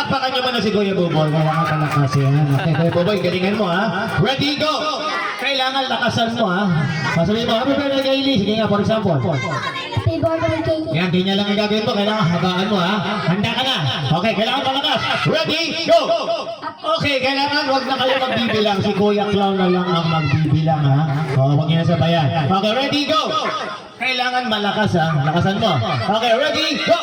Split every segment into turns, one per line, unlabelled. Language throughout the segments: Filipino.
Palakpakan nyo muna si Kuya Buboy. Kailangan palakas yan. Okay, Kuya Buboy, galingan mo ha. Ready, go! Kailangan lakasan mo ha. Sasabihin mo, happy birthday kay Lee. Sige nga, for example.
Happy birthday kay Lee.
Yan, ganyan lang ang gagawin mo. Kailangan habaan mo ha. Handa ka na. Okay, kailangan palakas. Ready, go! Okay, kailangan wag na kayo magbibilang. Si Kuya Clown na lang ang magbibilang ha. O, wag niyo na sabayan. Okay, ready, go! Kailangan malakas ha. Lakasan mo. Okay, ready, go!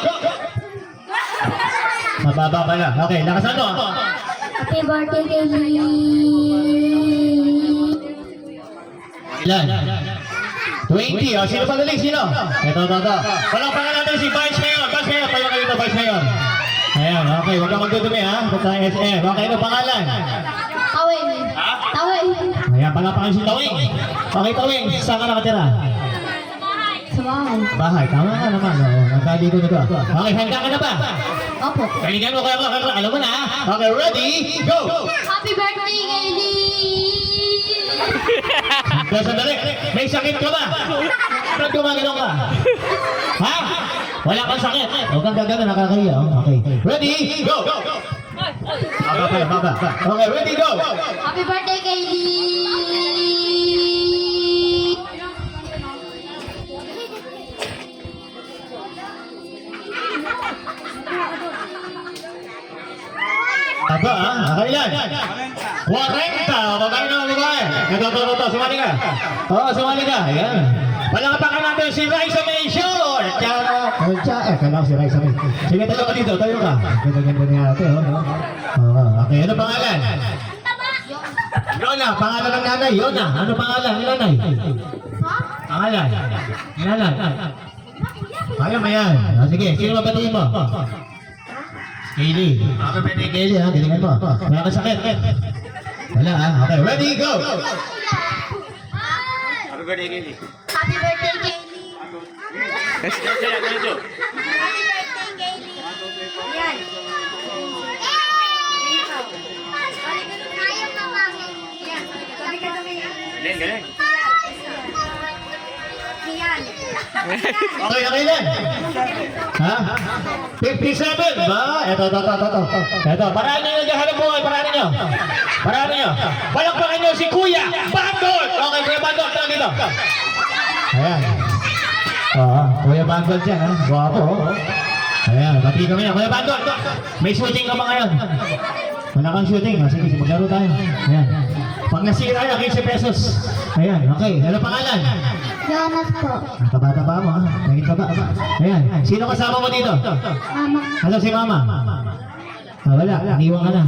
Mababa pala. Okay, lakasan mo.
Happy birthday kay Lee.
Ilan? 20. O, sino pa galing? Sino? Ito. Palakpakan natin si Vice Mayor. Vice Mayor, tayo kayo ito, Vice Mayor. Ayan, okay. Huwag kang magdudumi ha. Sa SM. Okay, ano pangalan?
Tawing. Tawing.
Ayan, palakpakan si Tawing. Okay, Tawing. Saan ka nakatira?
Sa bahay.
Bahay. Tama ka naman. Oo, nagkaligo na to. Okay, handa ka na ba?
Opo.
Galingan mo kaya mo. Alam mo na ha. Okay, ready? Go!
Happy birthday kay Lee.
Sandali. May sakit ka ba? Ba't gumagano ka? Ha? Wala kang sakit. Huwag kang gagano, nakakaya. Okay. Ready? Go! Baba. Okay, ready? Go!
Happy birthday kay Lee.
Aba, nakailan? 40! Babae na babae. Ito. Sumali ka. Oo, sumali ka. Ayan. Palakapakan natin si Raisa May Shore. Kailangan si Raisa May. Sige, tayo ka dito. Tayo ka. Ganda niya natin. Okay, ano pangalan? Yona, pangalan ng nanay. Yona, ano pangalan ng nanay? Pangalan? Nanay. Ayaw, mayan. Sige, sino mabatiin mo? Kaylee. Okay, pwede Kaylee ha. Galingan mo. Wala ka sakit. Wala ha. Okay, ready, go!
Happy birthday kay Lee. Happy birthday kay Lee. Yan.
Galing.
Yan.
Okay, nakailan? Ha? 57 ba? Ito. Paraan nyo naghahanap buhay. Paraan nyo. Palakpakan nyo si Kuya Bandol. Okay, Kuya Bandol. Tawag dito. Ayan. Kuya Bandol dyan, ha? Guwapo. Ayan, bati kami na. Kuya Bandol, may shooting ka ba ngayon? Wala kang shooting. Sige, maglaro tayo. Ayan. Pag nasira yan, 15 pesos. Ayan, okay. Ano pangalan?
Jonas po.
Bata pa mo, ha? Naging taba. Ayan. Sino kasama mo dito?
Mama.
Ano si Mama? Wala. Iniwan ka na.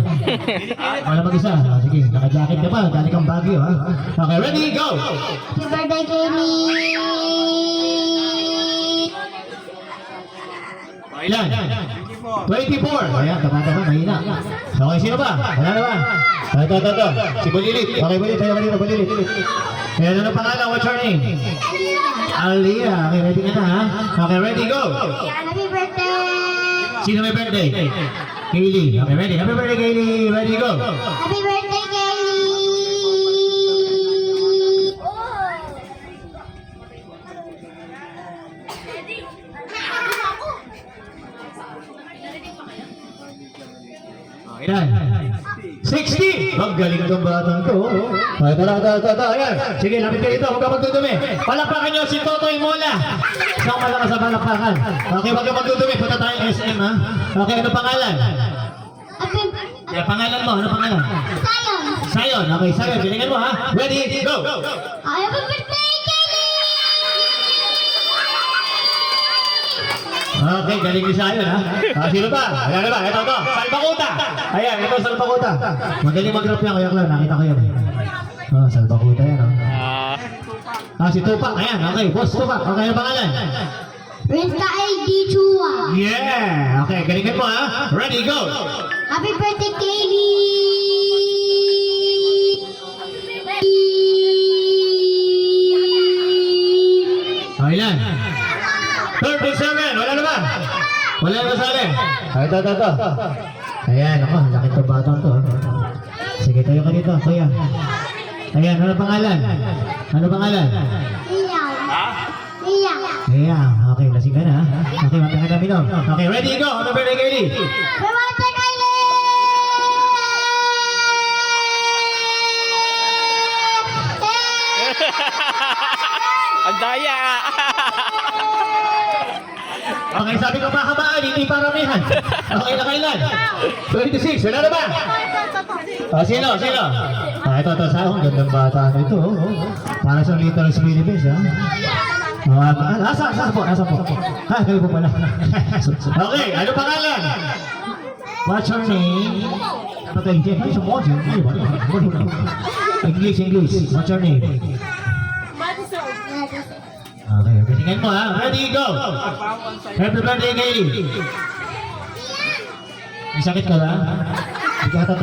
Wala mag-isa. Sige, naka-jacket ka pa. Dali kang Baguio, ha? Okay, ready? Go!
Happy birthday kay Lee.
Ilan? 24. Ayan, tama. Mahina. Okay, sino ba? Wala na ba? Ito. Si Bulilit. Okay, Bulilit. Tayo ka dito, Bulilit. Ayan, ano pangalan? What's your name? Aliyah. Okay, ready ka na, ha? Okay, ready? Go!
Happy birthday.
Sino may birthday? Kaylee. Okay, ready? Happy birthday, Kaylee. Ready, go!
Happy birthday kay Lee.
Ayan. 60! Ang galing ng batang to. Ay, tara. Ayan. Sige, lapit kayo ito. Huwag ka magdudumi. Palakpakan nyo si Totoy Mola. Isang malakas sa palakpakan. Okay, huwag ka magdudumi. Punta tayong SM, ha? Okay, ano pangalan? Yeah, pangalan mo. Ano pangalan? Sayon. Okay, Sayon. Galingan mo, ha? Ready? Go!
Happy birthday kay Lee.
Okay, galing ni Sayon, ha? Sino ba? Ayan na ba? Ito. Salbakuta. Ayan, ito Salbakuta. Magaling mag-rap yan, Kuya Clown. Nakita ko yan. Salbakuta yan, si Tupac. Ayan, okay. Boss Tupac. Okay, ano pangalan?
Rinka ID Chua.
Yeah! Okay, galingan mo, ha? Ready, go!
Happy birthday kay Lee.
Ilan? 37! Wala na ba? Wala na sabi? Ito. Ayan, ako. Laki to batang to. Sige, tayo ka dito, kuya. Ayan, ano pangalan?
Iya.
Ayan, okay, lasing ka na, ha? Okay, matagal na minom. Okay, ready, go! Happy birthday, Kaylee!
Happy birthday kay Lee.
Okay, sabi ko mahabaan, hindi paramihan. Okay, nakailan? 26, wala na ba? Sino? Ito, sa akong gandang bata na ito. Para sa little Philippines, ha? Nasa po. Kayo po pala. Okay, ano pangalan? What's your name? English. What's your name? Okay, tingnan mo ha. Ready, go! Happy birthday, Kaylee! May sakit ka ba? Hindi ka